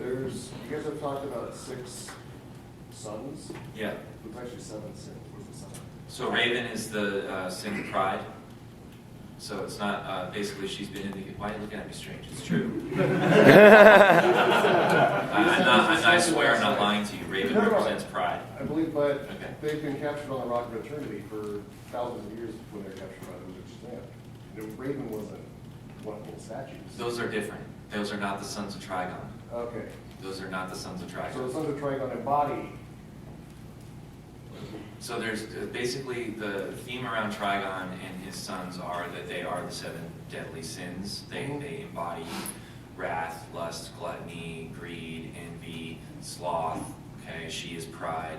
There's, you guys have talked about 6 sons. Yeah. There's actually 7 sins. Where's the sun? So Raven is the sin of pride. So it's not, basically she's been in the, why are you looking at me strange? It's true. I swear I'm not lying to you. Raven represents pride. I believe, but Okay. they've been captured on the Rock of Eternity for thousands of years when they're captured by the Wizard's Stamp. The Raven wasn't one of the statues. Those are different. Those are not the sons of Trigon. Okay. Those are not the sons of So Trigon. the sons of Trigon embody. So there's basically the theme around Trigon and his sons are that they are the 7 deadly sins. They embody wrath, lust, gluttony, greed, envy, sloth. Okay, she is pride.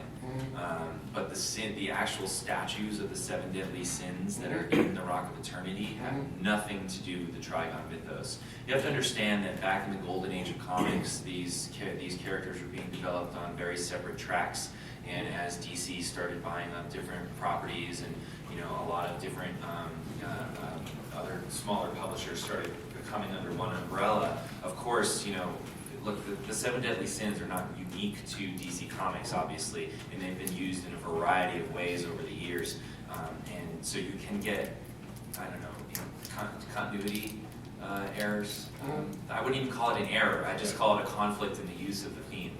But the actual statues of the 7 deadly sins that are in the Rock of Eternity have nothing to do with the Trigon mythos. You have to understand that back in the golden age of comics, these characters were being developed on very separate tracks. And as DC started buying up different properties and a lot of different other smaller publishers started coming under one umbrella, of course, look, the 7 deadly sins are not unique to DC Comics, obviously, and they've been used in a variety of ways over the years. And so you can get, I don't know, continuity errors. I wouldn't even call it an error. I just call it a conflict in the use of the theme.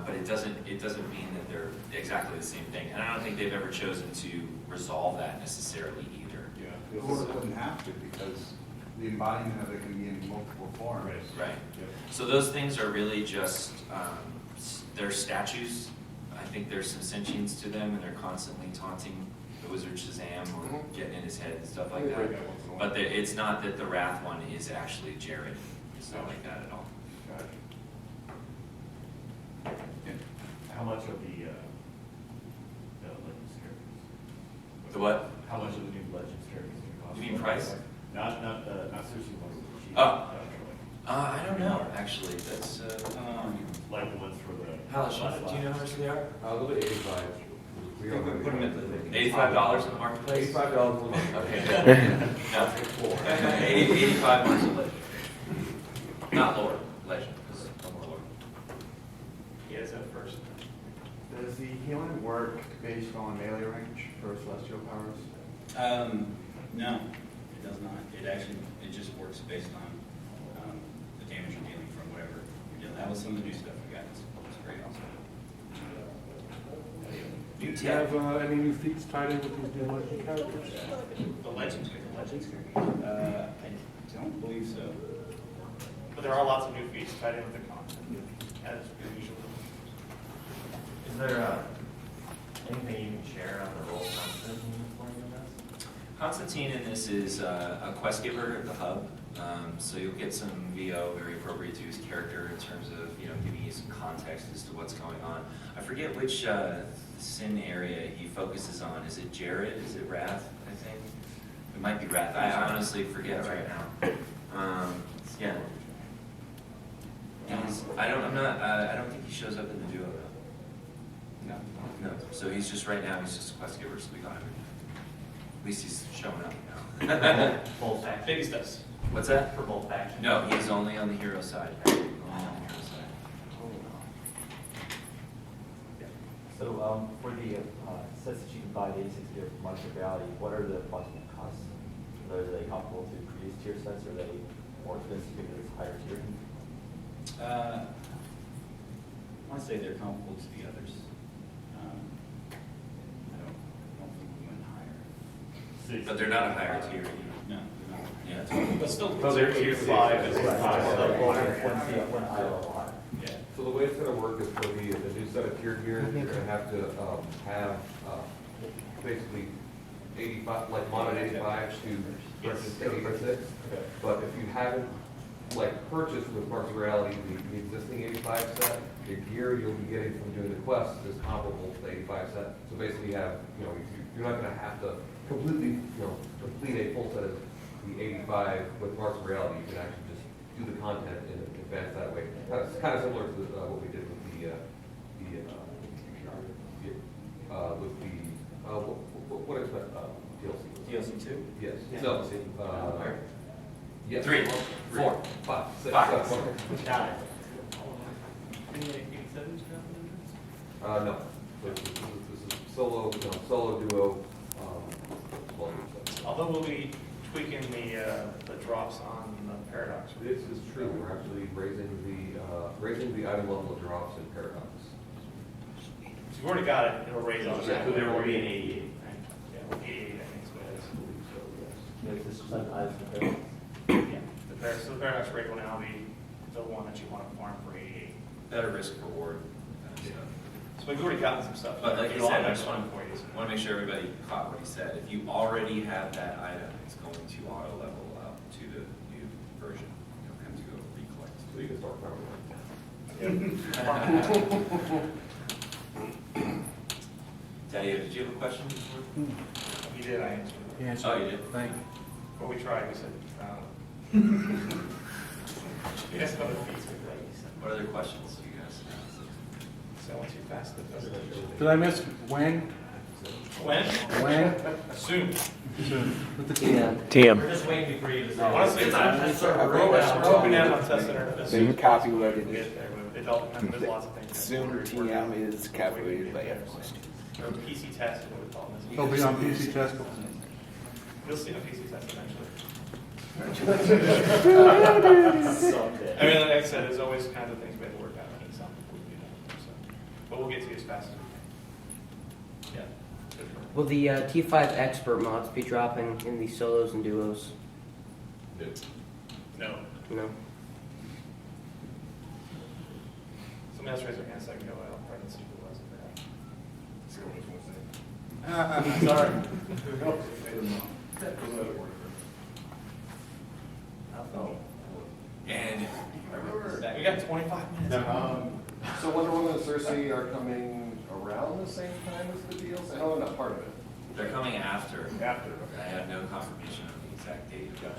But it doesn't mean that they're exactly the same thing. And I don't think they've ever chosen to resolve that necessarily either. Yeah. Or it wouldn't have to, because the embodiment of it can be in multiple forms. Right. Yep. So those things are really just, they're statues. I think there's some sentience to them, and they're constantly taunting the wizard Shazam or getting in his head and stuff like that. But it's not that the Wrath one is actually Jared. It's not like that at all. Gotcha. How much of the Legends characters? The what? How much of the new Legends characters are cost? You mean price? Not Sushi ones. Oh. I don't know, actually. That's, Like the ones for the. Halish, do you know how much they are? A little bit 85. We Put already- them at the $85 in the marketplace? $85 a month. Okay. No. 85 months of Legend. Not lore, Legend. No more lore. Yeah, is that first? Does the healing work based on melee range for celestial powers? No, it does not. It just works based on the damage you're dealing from whatever you're dealing. That was some of the new stuff we got. It's great also. New Do you have any new feats tied in with these new legend characters? The Legends I don't believe so. But there are lots of new feats tied in with the content, as usual. Is there anything you can share on the role of Constantine for you in this? Constantine in this is a quest giver at the hub, so you'll get some VO very appropriate to his character in terms of giving you some context as to what's going on. I forget which sin area he focuses on. Is it Jared? Is it Wrath? I think it might be Wrath. I honestly forget right now. Yeah. I don't think he shows up in the duo though. No. So he's just right now. He's just a quest giver, so we got him. At least he's showing up now. Both factions? Baby steps. What's that? For both factions? No, he's only on the hero side. Only on the hero side. So for the sets that you can buy, the 86 gear from Martial Reality, what are the approximate costs? Are they comparable to previous tier sets, or are they more expensive because it's higher tier? I want to say they're comparable to the others. I don't think we went higher. But they're not a higher tier. No, they're not. Yeah. But still, So they're tier 5 as One eye level higher. yeah. So the way it's going to work is for the new set of tier gear, you're going to have to have basically 85, like modded 85 to purchase 86. But if you haven't purchased with Marks of Reality the existing 85 set, the gear you'll be getting from doing the quest is comparable to the 85 set. So basically you have, you're not going to have to completely, complete a full set of the 85 with Marks of Reality. You can actually just do the content in advance that way. It's kind of similar to what we did with what is that DLC? DLC 2? Yes. Yeah. No. Yes. 3, 4, 5, 6, 5. 7. Got it. Any 87s dropping in No. So this is solo, solo duo, volume set. Although we'll be tweaking the drops on the Paradox. This is true, we're actually raising the item level of drops in Paradox. So you've already got it, it'll raise on. Yeah, there will be an 88. Right? Yeah, 88, I think is what it is. So, yes. There's this percent items compared. Yeah, so the Paradox rate will now be the one that you want to farm for 88. Better risk reward. So we've already gotten some stuff. But like I It'll said, I have just fun want for you. to make sure everybody caught what he said. If you already have that item, it's going to auto level up to the new version. You don't have to go recollect. So you can start farming. Daddy, did you have a question? You did, I answered. Oh, you did? Thank you. Before we tried, we said, yes, other fees with that. What other questions do you guys Selling too fast. That doesn't. Did I miss when? When? When? Soon. We're just waiting for you to say. Honestly, it's we're hoping to have on test center. So you copy what it Get is. there, but it all depends, there's lots of things. Soon TM is calculated by Everquest. Or PC test is what we call this. It'll be on PC test. You'll see a PC test eventually. Someday. I mean, like I said, there's always kinds of things we have to work out. I need something before we do that. So, but we'll get to you as fast as we can. Yeah. Will the T5 expert mods be dropping in the solos and duos? No. No. Somebody else raised their hand a second ago. I don't probably see who it was. Sorry. And We got 25 minutes. So Wonder Woman and Cersei are coming around the same time as the deals? I know they're not part of it. they're coming after. After, I okay. have no confirmation of the exact date of that.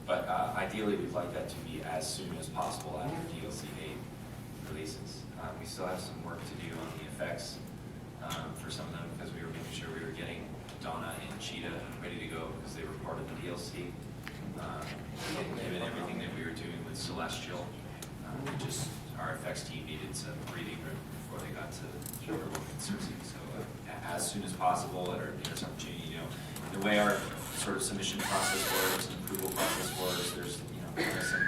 But ideally, we'd like that to be as soon as possible after DLC8 releases. We still have some work to do on the effects for some of them because we were making sure we were getting Donna and Cheetah ready to go because they were part of the DLC. Given everything that we were doing with Celestial, our effects team needed some breathing room before they got to Wonder Woman and Cersei. So as soon as possible, or some change, the way our sort of submission process works and approval process works, there's some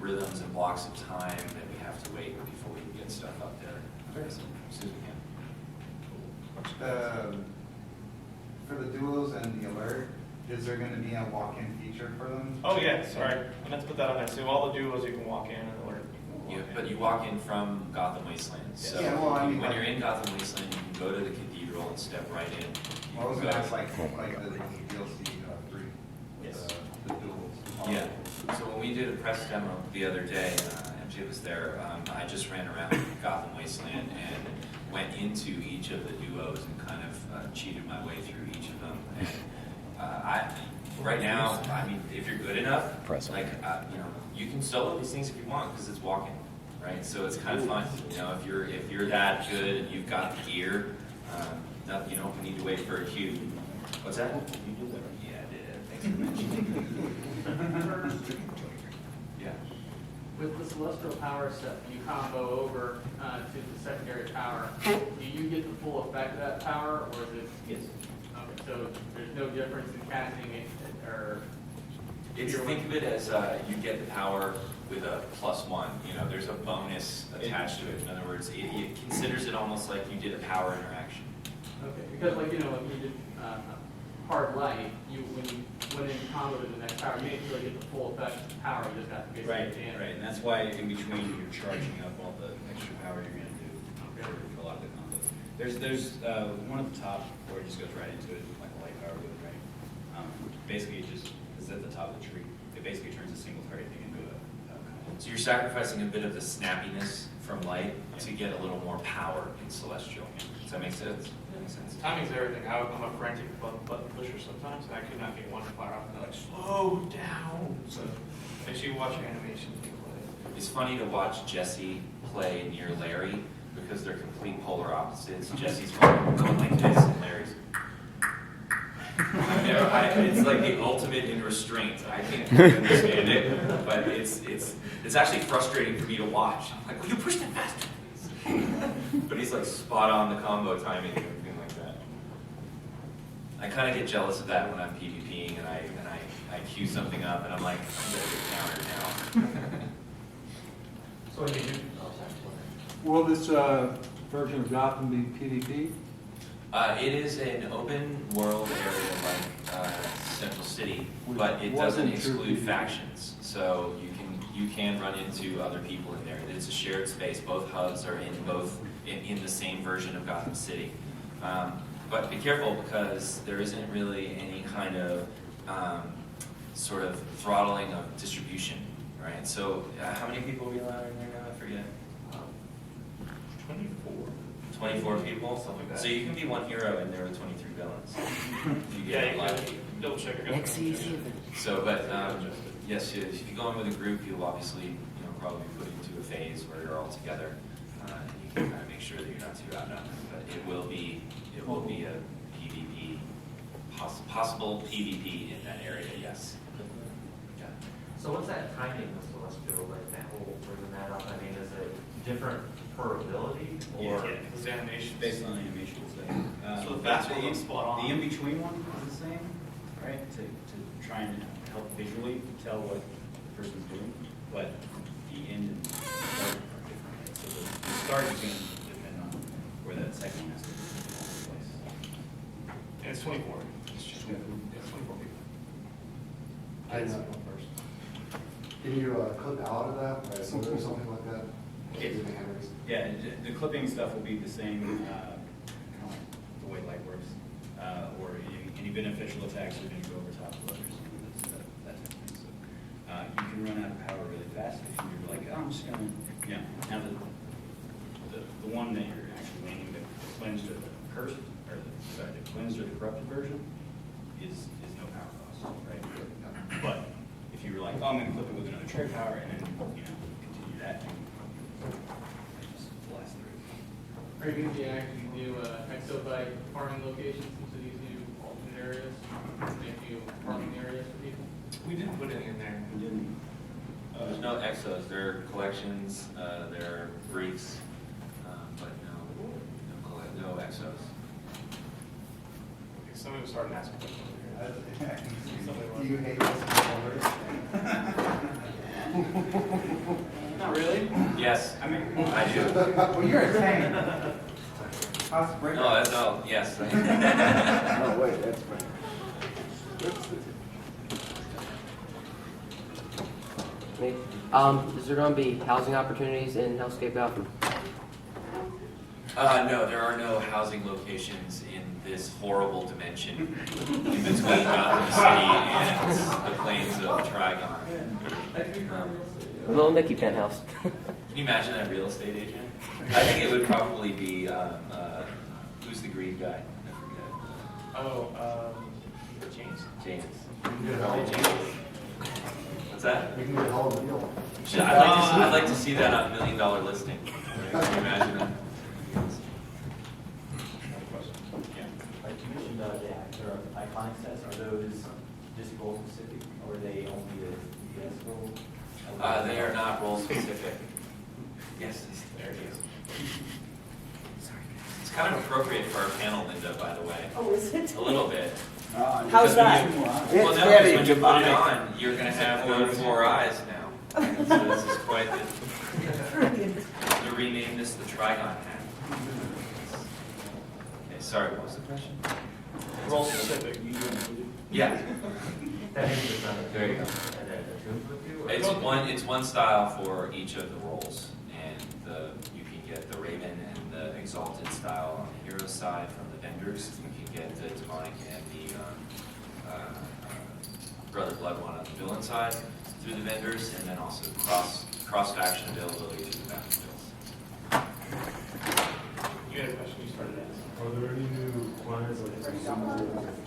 rhythms and blocks of time that we have to wait before we can get stuff up there as soon as we can. For the duos and the alert, is there gonna be a walk-in feature for them? Oh, yeah, sorry. I meant to put that on there. So all the duos, you can walk in and alert. But you walk in from Gotham Wasteland. So Yeah, well, I mean, when like- you're in Gotham Wasteland, you can go to the cathedral and step right in. Well, I was You gonna can ask go- like the DLC 3, Yes. the duels. Yeah, so when we did a press demo the other day, MJ was there, I just ran around Gotham Wasteland and went into each of the duos and kind of cheated my way through each of them. And right now, I mean, if you're good enough, you can solo these things if you want because it's walking, right? So it's kind of fun, if you're that good and you've got the gear, you don't need to wait for a queue. What's that? You did that. Yeah, I did. Thanks for mentioning. Yeah. With the celestial power stuff, you combo over to the secondary power. Do you get the full effect of that power, or is it? Yes. Okay, so there's no difference in casting it, or? Think of it as you get the power with a +1. There's a bonus attached to it. In other words, it considers it almost like you did a power interaction. Okay, because like you did hard light, when you went in combo to the next power, you didn't really get the full effect of the power. You just got to basically Right, jam. right, and that's why in between you're charging up all the extra power you're gonna do for a lot of the combos. There's one at the top where it just goes right into it, like a light power goes right. Basically, it just is at the top of the tree. It basically turns a single target thing into a combo. So you're sacrificing a bit of the snappiness from light to get a little more power in Celestial. Does that make sense? Makes sense. Timing's everything. I'm a frantic button pusher sometimes, and I could not get one to fire off, and they're like, slow down. So make sure you watch your animations. It's funny to watch Jessie play near Larry because they're complete polar opposites. Jesse's going like this, and Larry's. it's like the ultimate in restraint. I can't understand it, but it's actually frustrating for me to watch. I'm like, will you push that faster? But he's like spot on the combo timing and everything like that. I kind of get jealous of that when I'm PvPing and I queue something up and I'm like, I'm gonna get countered now. So when you do, Will this version of Gotham be PvP? It is an open world area like Central City, but it doesn't Wasn't exclude true. factions. So you can run into other people in there. It's a shared space. Both hubs are in the same version of Gotham City. But be careful because there isn't really any kind of sort of throttling of distribution, right? So how many people are we allowed in there now? I forget. 24 people? Something like that. So you can be one hero and there are 23 villains. If you Yeah, get you lucky. can double check your Next season. So, but yes, if you go in with a group, you'll obviously, probably be put into a phase where you're all together, and you can kind of make sure that you're not too outnumbered. But it will be a PvP, possible PvP in that area. Yes. Yeah. so what's that timing with Celestial, like that whole bringing that up? I mean, is it different per ability or? Yeah, because the animation. Based on the animation, So the fast one looks spot on. The in-between one is the same, right? To try and help visually tell what the person's doing, but the end and the start are different. Right? So the start is going to depend on where that second one has to take place. And it's 24. It's just 24 people. I didn't know first. Can you clip out of that, or something like that? Yeah, the clipping stuff will be the same, kind of like the way light works, or any beneficial attacks are going to go over top of others, that type of thing. So you can run out of power really fast if you're like, oh, I'm just going to, now the one that you're actually aiming, the cleansed or the cursed, or the cleansed or the corrupted version is no power cost, right? But if you were like, oh, I'm going to clip it with another trade power and then, continue that, just blast through. Are you going to be acting new exobyte farming locations into these new alternate areas? Make new farming areas for people? We didn't put any in there. We didn't. There's no exos. There are collections. There are briefs, but no exos. Okay, somebody was starting to ask me questions over here. Do you hate this? Not really. Yes, I mean, I do. Well, you're a tank. How's the break? No, that's all. Yes. Oh, wait, that's fine. Is there going to be housing opportunities in Hellscape Gotham? No, there are no housing locations in this horrible dimension in between Gotham City and the plains of Trigon. A little Mickey penthouse. Can you imagine that real estate agent? I think it would probably be, who's the green guy? I Oh, James. forget. James. James. What's that? We can get a hell of a deal. I'd like to see that on $1 million listing. Right? Can you imagine that? Like you mentioned, the iconic sets, are those just role specific, or are they only the DS role? They are not role specific. Yes, there it is. It's kind of appropriate for our panel, Linda, by the way. Oh, is it? A little bit. How's that? Well, It's no, very because when you put it demonic. on, you're going to have those 4 eyes now. So this is quite to rename this the Trigon hat. Okay, sorry, what was the question? Role specific. Yeah, That means it's not a there you go. It's one style for each of the roles, and you can get the Raven and the Exalted style on the hero side from the vendors. You can get the Demonic and the Brother Blood one on the villain side through the vendors, and then also cross faction availability through the battlefields. You had a question you started asking. Are there any new plans like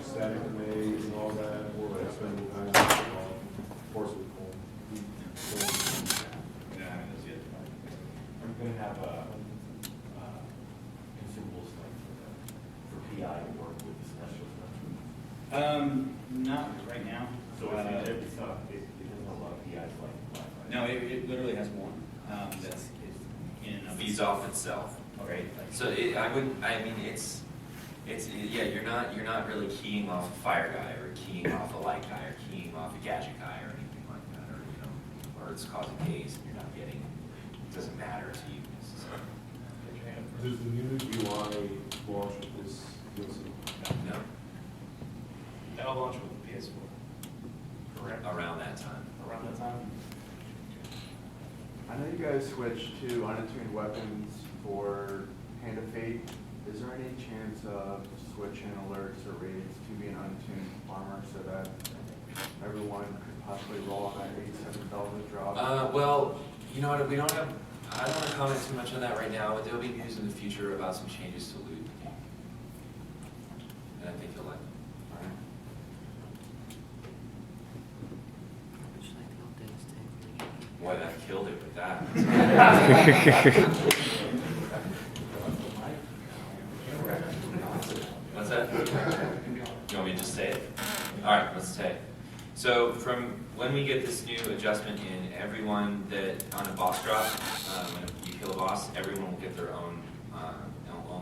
static maze and all that, or like spending time on force with home? Yeah, I mean, those yet. Are you going to have consumables like for PI to work with the special stuff? No, it literally has one, that's in and of Feeds itself. off itself. Okay. So yeah, you're not really keying off a fire guy or keying off a light guy or keying off a gadget guy or anything like that, or it's causing haze and you're not getting, it doesn't matter to you necessarily. Does the new UI launch with this DLC? No, That'll launch with the PS4. Correct? around that time. Around that time? I know you guys switched to unattuned weapons for Hand of Fate. Is there any chance of switching alerts or raids to be an untuned armor so that everyone could possibly roll on that 87 velvet drop? Well, you know what, I don't want to comment too much on that right now, but there'll be news in the future about some changes to loot. And I think you'll like them. Boy, that killed it with that. What's that? You want me to just say it? All right, let's say it. So from when we get this new adjustment in, everyone that on a boss drop, when you kill a boss, everyone will get their own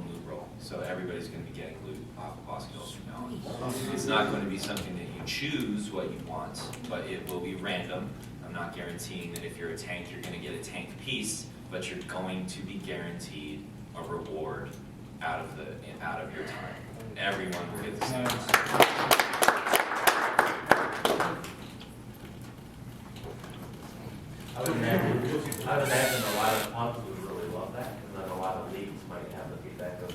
loot roll. So everybody's going to be getting loot off of boss kills from now on. It's not going to be something that you choose what you want, but it will be random. I'm not guaranteeing that if you're a tank, you're going to get a tank piece, but you're going to be guaranteed a reward out of your time. Everyone will get the same. I would imagine a lot of pubs would really love that, and then a lot of leagues might have the feedback of,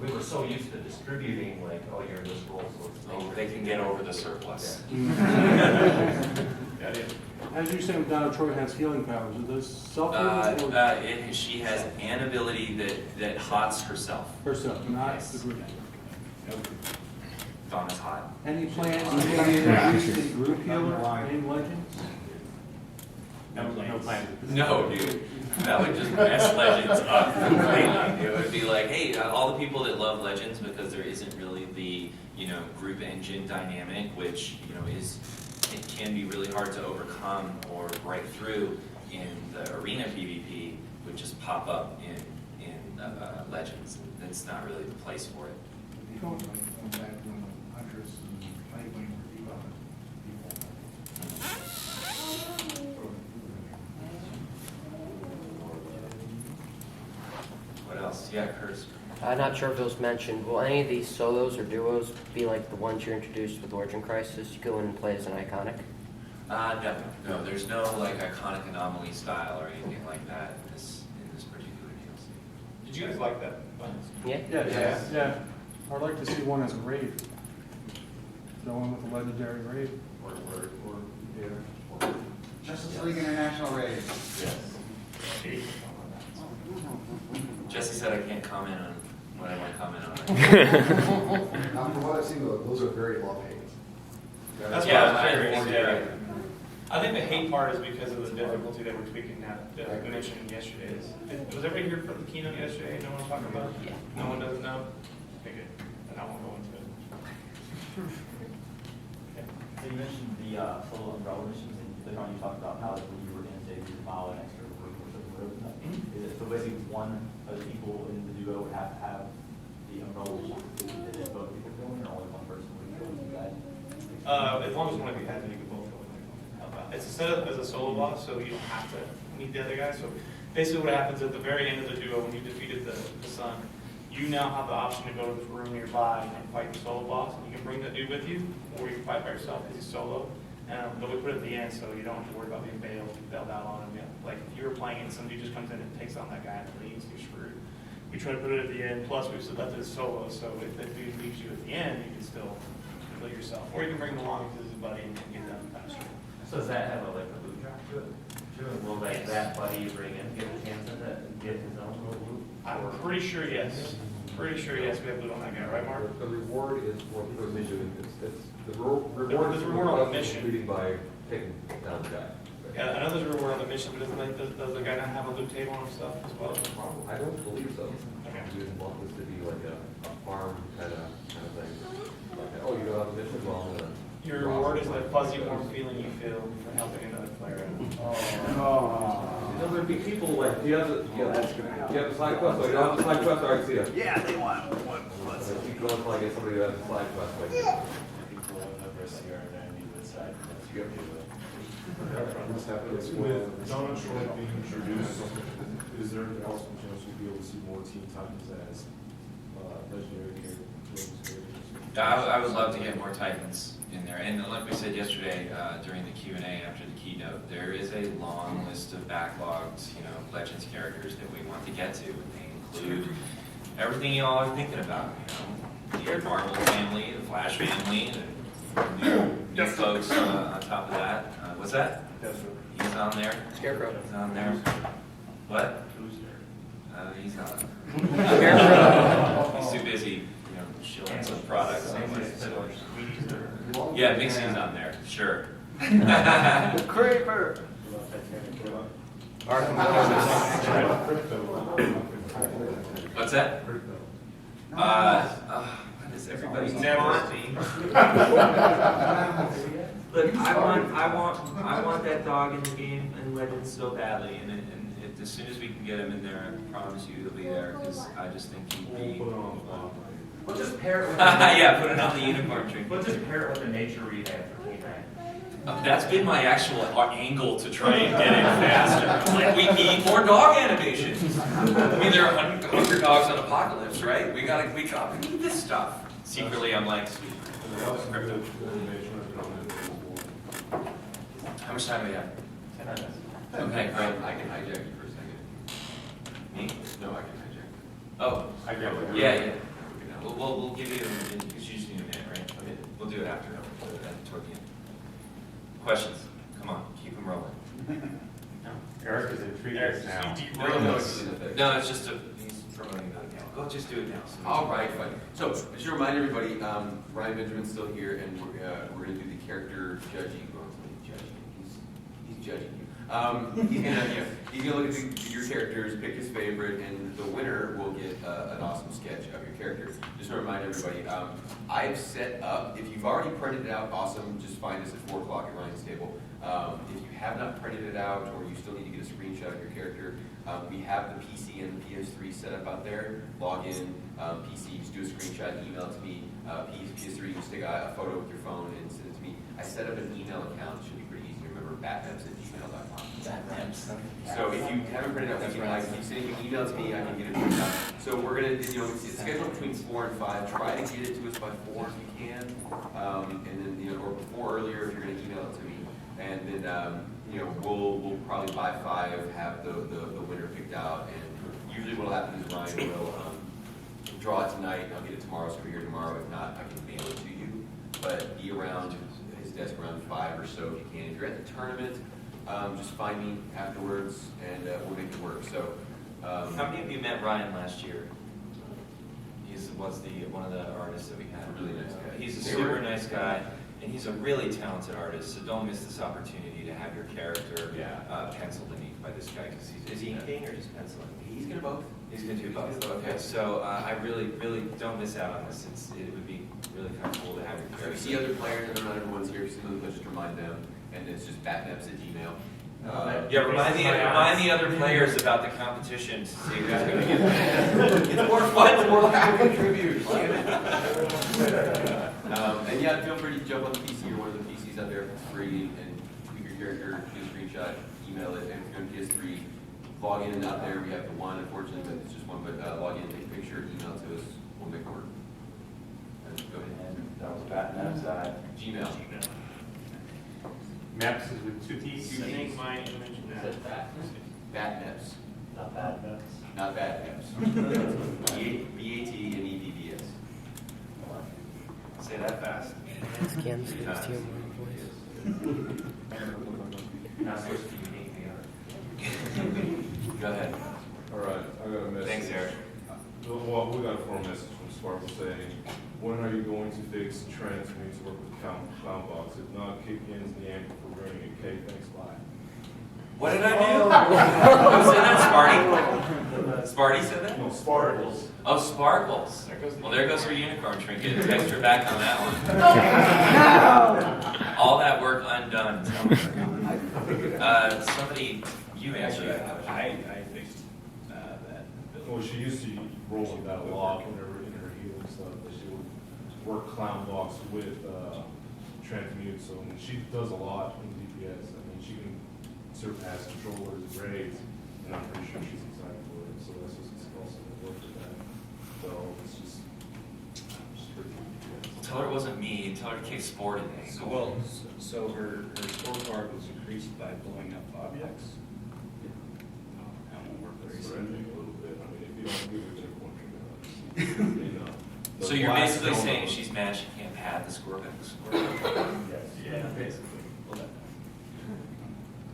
we were so used to distributing, like, oh, you're in this role, so it's Oh, they can get over the surplus. As you say, Donna Troy has healing powers. Are those self-healing? She has an ability that hots herself. Herself, not Yes. the group. Donna's hot. Any plans to maybe introduce the group healer in Legends? no plan. No, dude. That would just mess Legends up completely. It would be like, hey, all the people that love Legends, because there isn't really the, group engine dynamic, which, it can be really hard to overcome or break through in the arena PvP, would just pop up in Legends. It's not really the place for it. People come back when the hunters and fight when you other What else? Yeah, Curse. I'm not sure if it was mentioned. Will any of these solos or duos be like the ones you introduced with Origin Crisis? You go in and play as an iconic? No. There's no iconic anomaly style or anything like that in this particular DLC. Did you guys like that? Yeah. Yeah. I'd like to see one as a raid. Go in with a legendary raid. Justice League International Raid. Jesse said I can't comment on what I want to comment on. From what I've seen, those are very love-hate. That's Yeah, what I I was agree. saying. I think the hate part is because of the difficulty that we're tweaking now, that I mentioned yesterday. Was everybody here for the keynote yesterday? No one talking about it? Yeah. No one doesn't know? Okay, good. Then I won't go into it. So you mentioned the solo umbrella missions, and later on you talked about how when you were going to say you follow an extra group or something. Is it, so basically one of the people in the duo would have to have the umbrella mission? Is it both people going, or only one person would go with you guys? As long as one of you has it, you can both go in there. How about- It's set up as a solo boss, so you don't have to meet the other guy. So basically what happens at the very end of the duo, when you defeated the sun, you now have the option to go to the room nearby and fight the solo boss. You can bring that dude with you, or you can fight by yourself because he's solo. But we put it at the end, so you don't have to worry about being bailed out on him yet. Like if you were playing and somebody just comes in and takes on that guy and leaves, you're screwed. We try to put it at the end. Plus, we've left it as solo, so if that dude leaves you at the end, you can still complete yourself, or you can bring him along because he's a buddy and get done faster. So does that have a loot drop to it? Too? And will that buddy you bring in get a chance at that and get his own little loot? I'm pretty sure yes. Pretty sure yes. We have loot on that guy, right, Mark? The reward is for the mission. The reward There's is a reward on the mission. completing by taking down the guy. Yeah, I know there's a reward on the mission, but does the guy not have a loot table and stuff as well? I don't believe so. Okay. We didn't want this to be like a farm kind of thing. Like, oh, you don't have a mission? Well, I'm gonna Your reward is the fuzzy warm feeling you feel for helping another player out. There'll be people like, do you have the side quest? Like, you don't have the side quest, or I see it. Yeah, they want one. Keep going until I get somebody who has the side quest. Like, People over a CR that need the side. With Donald Trump being introduced, is there an also chance we'll be able to see more Teen Titans as legendary characters? I would love to get more Titans in there, and like we said yesterday during the Q&A after the keynote, there is a long list of backlogged, Legends characters that we want to get to, and they include everything you all are thinking about, the Marvel family, the Flash family, the new folks on top of that. What's that? He's on there. Scarecrow. He's on there. What? He's not. He's too busy, shilling some products. Yeah, Mixie's on there, sure. Creeper. What's that? What does everybody want me? Look, I want that dog in the game and Legends so badly, and as soon as we can get him in there, I promise you he'll be there, because I just think he'd be. We'll just pair it with. Yeah, put it on the unicorn tree. We'll just pair it with a nature rehab for K9. That's been my actual angle to try and get it faster. Like, we need more dog animations. I mean, there are Hunger Dogs on Apocalypse, right? We need this stuff. Secretly, I'm like, sweet. Crypto. How much time do we have? 10 minutes. Okay, great. I can hijack you for a second. Me? No, I can hijack. Oh, I grab it. yeah. We'll give you, because you just need a minute, right? Okay. We'll do it after, toward the end. Questions? Come on, keep them rolling. Eric is intrigued now. No, it's just he's promoting the account. Go, just do it now. All right, fine. So, just to remind everybody, Ryan Benjamin's still here, and we're going to do the character judging. Well, he's judging you. He's going to look at your characters, pick his favorite, and the winner will get an awesome sketch of your character. Just to remind everybody, I've set up, if you've already printed it out, awesome, just find us at 4 o'clock at Ryan's table. If you have not printed it out, or you still need to get a screenshot of your character, we have the PC and the PS3 set up out there. Log in, PC, just do a screenshot, email it to me. PS3, just take a photo with your phone and send it to me. I set up an email account, it should be pretty easy to remember, batmaps@gmail.com. So if you haven't printed out, I keep sending you email to me, I can get it printed out. So we're gonna, it's scheduled between 4 and 5. Try to get it to us by 4 if you can, and then or before earlier if you're gonna email it to me. And then we'll probably by 5 have the winner picked out. And usually what'll happen is Ryan will draw it tonight, and I'll get it tomorrow, so we're here tomorrow. If not, I can mail it to you. But be around his desk around 5 or so if you can. If you're at the tournament, just find me afterwards, and we'll make it work. So, how many of you met Ryan last year? He was one of the artists that we had. Really nice guy. He's a super nice guy, and he's a really talented artist. So don't miss this opportunity to have your character penciled in ink by this guy. Because is he inking or just penciling? He's gonna both. He's gonna do both. Okay, so I really don't miss out on this. It would be really kind of cool to have your If character. you see other players, and not everyone's here, just remind them. And it's just batmaps@gmail. Yeah, remind the other players about the competition to see who's going to get it. It's more fun, the more people contribute. And yeah, feel free to jump on the PC or one of the PCs out there if it's free and tweak your character, do a screenshot, email it, and if you're on PS3, log in and out there. We have the one, unfortunately, but it's just one, but log in, take a picture, email it to us, we'll make it work. And go ahead. That was batmaps. Gmail. Maps is with 2 T's. I think my image now. Batmaps. Not batmaps. Not batmaps. BAT and EBBS. Say that fast. Scans the voice. Not supposed to be unique together. Go ahead. All right, I got a message. Thanks, Eric. Well, we got a formal message from Spytle saying, when are you going to fix trends we need to work with Clownbox? If not, kick ins the amp for bringing a cake. Thanks, bye. What did I do? Say that, Sparty. Sparty said that? No, sparkles. Oh, sparkles. There goes the Well, there goes her unicorn trinket. Extra back on that one. No! All that work undone. Somebody, you answer that. I fixed that. Well, she used to roll with that lock whenever in her heel and stuff, but she would work clown blocks with transmute. So when she does a lot in DPS, I mean, she can surpass controllers and raids, and I'm pretty sure she's excited for it. So that's just also gonna work with that. So it's just pretty DPS. Tell her it wasn't me. Tell her to kick Spord in the ankle. So her scorecard was increased by blowing up objects? That won't work very Surrendering soon. a little bit. I mean, if you don't give her unicorn trigger, obviously, you know. So you're basically saying she's mad she can't pad the score back. Yeah, basically. Well, that-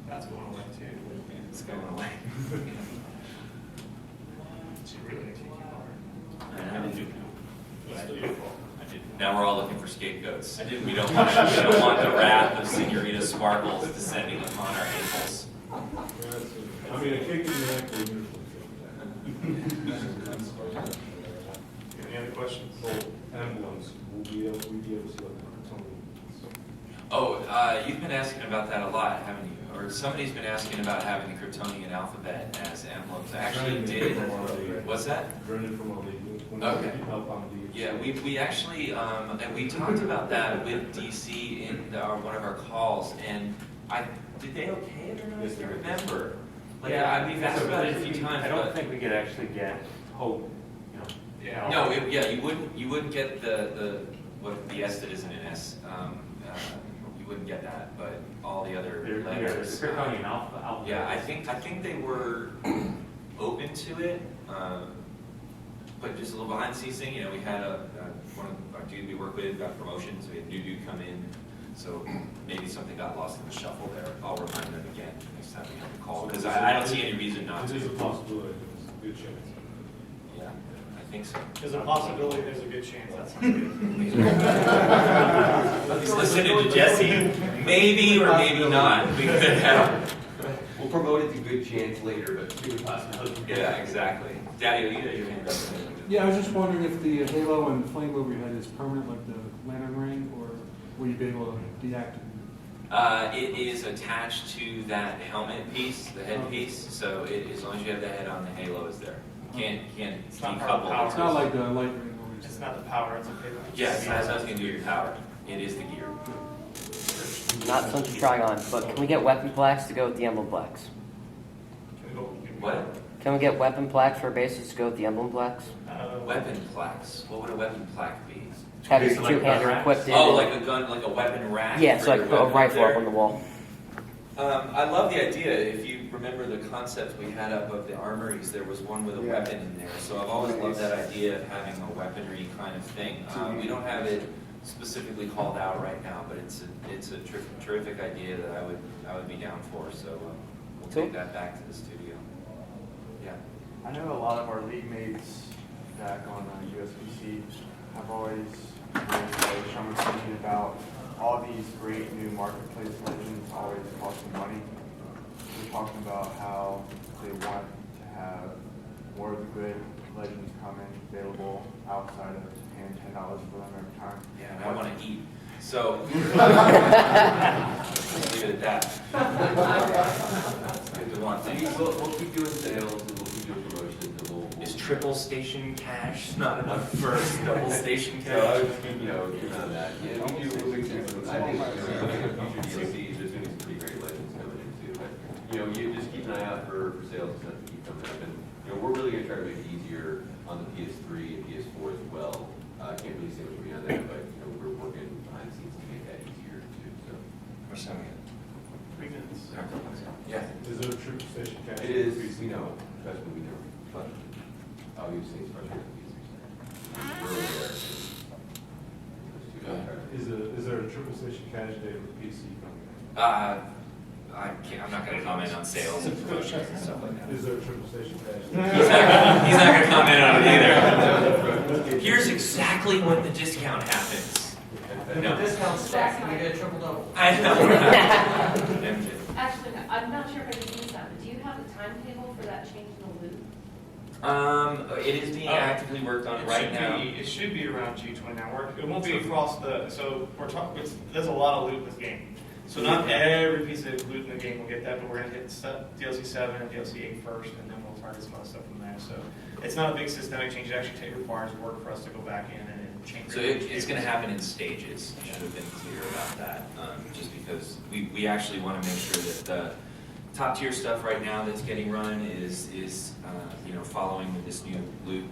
That's going away too. It's going away. She really makes me keep hard. I didn't do It's beautiful. I did. Now we're all looking for scapegoats. We don't want the wrath of Senorita Sparkles descending upon our ankles. I mean, a kick in the neck will uniform. Any other questions? So emblems, we'll be able to see what the Kryptonian is. Oh, you've been asking about that a lot, haven't you? Or somebody's been asking about having the Kryptonian alphabet as emblems. I actually did. What's that? Brendan from our league. Okay. Help on the. Yeah, we actually, and we talked about that with DC in one of our calls, and did they okay it or not? I can't remember. Like, we've asked about it a few times, I don't but. think we could actually get hope, you know. Yeah. No, you wouldn't get what the S that isn't an S, you wouldn't get that, but all the other letters. The Kryptonian alphabet. Yeah, I think they were open to it, but just a little behind the scenes thing, we had one of our dudes we work with got promotions, we had a new dude come in, so maybe something got lost in the shuffle there. I'll remind them again next time we have a call, because I don't see any reason not to. It is a possibility, there's a good chance. Yeah, I think so. There's a possibility, there's a good chance. That sounds good. He's listening to Jessie, maybe or maybe not, we could have. We'll promote it to good chance later, but good possibility. Yeah, exactly. Daddy, you had your hand up. Yeah, I was just wondering if the halo and flame over your head is permanent, like the lantern ring, or will you be able to deactivate it? It is attached to that helmet piece, the head piece, so as long as you have the head on, the halo is there. You can't It's not part of the decouple. power. It's not like the light ring. where It's it's- not the power, it's a paper. Yes, it has nothing to do with your power. It is the gear. Not something to Trigon, but can we get weapon plaques to go with the emblem plaques? What? Can we get weapon plaques for bases to go with the emblem plaques? Weapon plaques. What would a weapon plaque be? Have your Basically like two-hander gun equipped in. Oh, like a gun, like a weapon rack? Yeah, it's for like your put a weapon rifle there? up on the wall. I love the idea. If you remember the concept we had up of the armories, there was one with a weapon in there. So I've always loved that idea of having a weaponry kind of thing. We don't have it specifically called out right now, but it's a terrific idea that I would be down for. So we'll take that back to the studio. Yeah. I know a lot of our league mates back on USBC have always really shown thinking about all these great new marketplace legends always costing money. We're talking about how they want to have more of the good legends coming available outside of paying $10 for them every time. Yeah, and I want to eat. So, let's leave it at that. It's good to want things. We'll keep doing sales and we'll keep doing promotions and we'll. Is triple station cash not enough for double station So I cash? would just keep, keep on that. Yeah, we do, I think, looking at future DLCs, there's gonna be some pretty great legends coming in too. But, you just keep an eye out for sales and stuff to keep coming up. And, we're really gonna try to make it easier on the PS3 and PS4 as well. I can't really say much beyond that, but, we're working behind the scenes to make that easier too, so. Or something. 3 minutes. Yeah. Is there a triple station cash? It is, we know, trust me, we know. But obviously, it's frustrating. We're aware. Is there a triple station cash day for PC coming? I'm not going to comment on sales and promotions and stuff like that. Is there a triple station cash day? He's not going to comment on it either. Here's exactly when the discount happens. If the discount stacks, can we get a triple double? I know. Actually, no, I'm not sure if I can use that, but do you have a timetable for that change in the loop? It is being actively worked on right now. It should be around G20 now. It won't be across so we're talking, there's a lot of loot in this game. So not every piece of loot in the game will get that, but we're going to hit DLC7 and DLC8 first, and then we'll target some other stuff from there. So it's not a big systemic change. It actually requires work for us to go back in and change. So it's going to happen in stages. I should have been clear about that, just because we actually want to make sure that the top tier stuff right now that's getting run is following with this new loot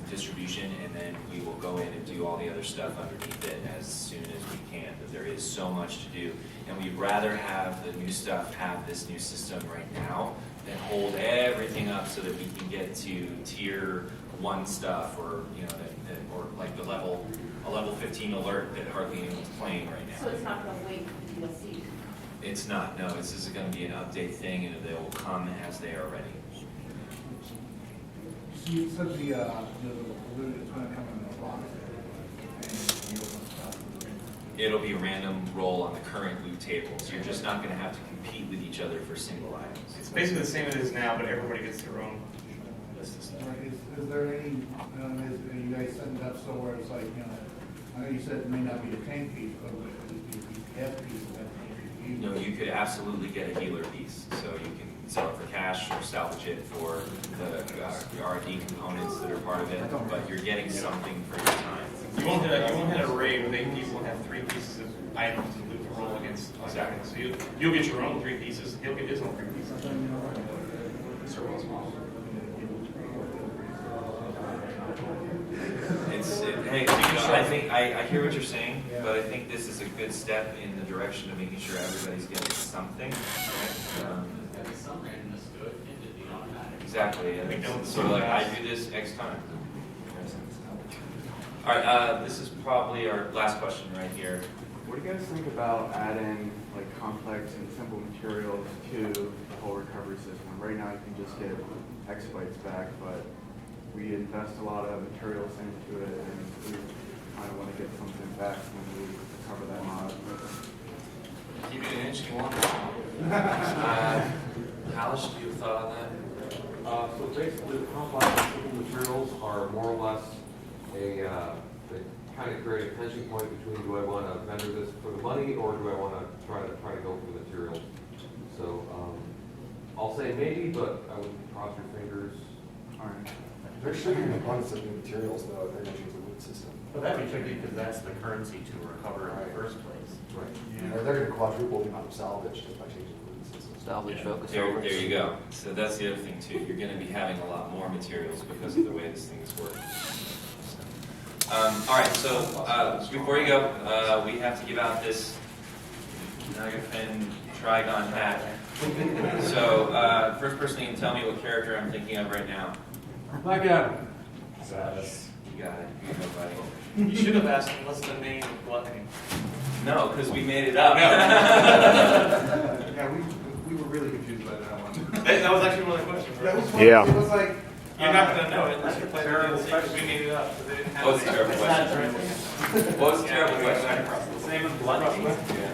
distribution, and then we will go in and do all the other stuff underneath it as soon as we can. But there is so much to do, and we'd rather have the new stuff have this new system right now than hold everything up so that we can get to tier 1 stuff, or or like a level 15 alert that hardly anyone's playing right now. So it's not going to wait for the DLC? It's not, no. This is going to be an update thing, and they will come as they are ready. So you said the loot is going to come in the box. It'll be a random roll on the current loot tables. You're just not going to have to compete with each other for single items. It's basically the same as it is now, but everybody gets their own list of stuff. Is there any, are you guys setting it up so where it's like, I know you said it may not be a tank piece, but the F piece of that tank piece. No, you could absolutely get a healer piece. So you can sell it for cash or salvage it for the R&D components that are part of it, but you're getting something for your time. You won't hit a raid with 8 people and have 3 pieces of items to loot to roll against. Exactly. So you'll get your own 3 pieces. He'll get his own 3 pieces. I hear what you're saying, but I think this is a good step in the direction of making sure everybody's getting something. Some randomness to it, it did the automatic. Exactly. And sort of like I do this X time. All right. This is probably our last question right here. What do you guys think about adding like complex and simple materials to the whole recovery system? Right now you can just get exabytes back, but we invest a lot of materials into it, and we kind of want to get something back when we recover that mod. Keep it an inch you want. Alice, do you have a thought on that? So basically, the complex and simple materials are more or less they kind of create a tension point between, do I want to vendor this for the money, or do I want to try to go for the materials? So I'll say maybe, but I wouldn't cross your fingers. All right. There should be an abundance of new materials, though, if they're going to use the loot system. But that'd be tricky because that's the currency to recover in the first place. Right. Yeah. Or they're going to quadruple the amount of salvage just by changing the loot system. Salvage focus. There you go. So that's the other thing too. You're going to be having a lot more materials because of the way this thing is working. All right. So before you go, we have to give out this Nagafin Trigon hat. So first person who can tell me what character I'm thinking of right now. Black Adam. Samus. You got it. You go, buddy. You should have asked him what's the name of Gluttony. No, because we made it up. Yeah, we were really confused by that one. That was actually one of the questions, right? That was funny. Yeah. It was like, You're not going to know it unless you play the DLC because we made it up. So they didn't have What was it. the terrible question? What was the terrible question? Same with Gluttony. Yeah.